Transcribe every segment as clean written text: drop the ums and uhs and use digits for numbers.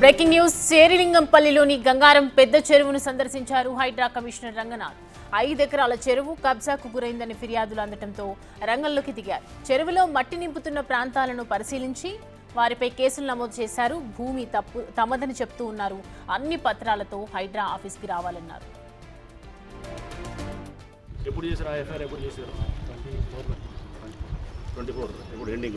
Breaking news. చేరిలింగంపల్లిలోని Gangaram పెద్ద చెరువును సందర్శించారు హైడ్రా కమిషనర్ రంగనాథ్. 5 ఎకరాల చెరువు కబ్జాకు గురైందని ఫిర్యాదులు అందడంతో రంగంలోకి దిగారు. చెరువులో మట్టి నింపుతున్న ప్రాంతాలను పరిశీలించి వారిపై కేసులు నమోదు చేశారు. భూమి తమదని చెప్తూ ఉన్నారు. అన్ని పత్రాలతో హైడ్రా ఆఫీస్కి రావాలన్నారు. ఎప్పుడు చేశారు ఆ ఎఫ్ఐఆర్? ఎప్పుడు చేశారు? 24 ఇప్పుడు ఎండింగ్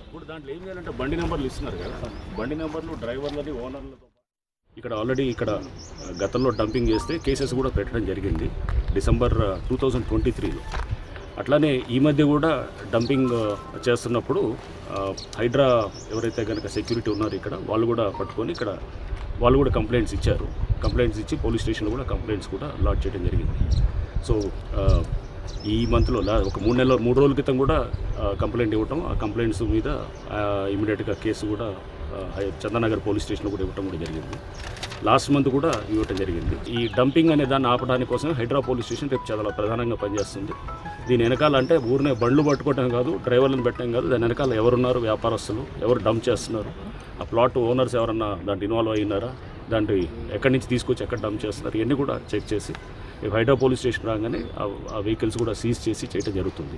ఇప్పుడు దాంట్లో ఏం చేయాలంటే బండి నెంబర్లు ఇస్తున్నారు కదా, బండి నెంబర్లు డ్రైవర్లని ఓనర్లతో ఇక్కడ ఆల్రెడీ ఇక్కడ గతంలో డంపింగ్ చేస్తే కేసెస్ కూడా పెట్టడం జరిగింది డిసెంబర్ 2023లో. అట్లానే ఈ మధ్య కూడా డంపింగ్ చేస్తున్నప్పుడు హైడ్రా ఎవరైతే కనుక సెక్యూరిటీ ఉన్నారో ఇక్కడ వాళ్ళు కూడా పట్టుకొని ఇక్కడ వాళ్ళు కూడా కంప్లైంట్స్ ఇచ్చారు. కంప్లైంట్స్ ఇచ్చి పోలీస్ స్టేషన్లో కూడా కంప్లైంట్స్ కూడా లాడ్జ్ చేయడం జరిగింది. సో ఈ మంత్లో ఒక 3 రోజుల క్రితం కూడా కంప్లైంట్ ఇవ్వటం, ఆ కంప్లైంట్స్ మీద ఇమీడియట్గా కేసు కూడా చందనగర్ పోలీస్ స్టేషన్లో కూడా ఇవ్వటం కూడా జరిగింది. లాస్ట్ మంత్ కూడా ఇవ్వటం జరిగింది. ఈ డంపింగ్ అనే దాన్ని ఆపడానికి కోసం హైడ్రా పోలీస్ స్టేషన్ రేపు చాలా ప్రధానంగా పనిచేస్తుంది. దీని వెనకాల అంటే ఊరినే బండ్లు పట్టుకోవటం కాదు, డ్రైవర్లను పెట్టడం కాదు, దాని వెనకాల ఎవరున్నారు, వ్యాపారస్తులు ఎవరు డంప్ చేస్తున్నారు, ఆ ప్లాట్ ఓనర్స్ ఎవరన్నా దాంట్లో ఇన్వాల్వ్ అయినారా, దాంట్లో ఎక్కడి నుంచి తీసుకొచ్చి ఎక్కడ డంప్ చేస్తున్నారు, ఇవన్నీ కూడా చెక్ చేసి హైడ్రా పోలీస్ స్టేషన్ రాగానే ఆ వెహికల్స్ కూడా సీజ్ చేసి చేయడం జరుగుతుంది.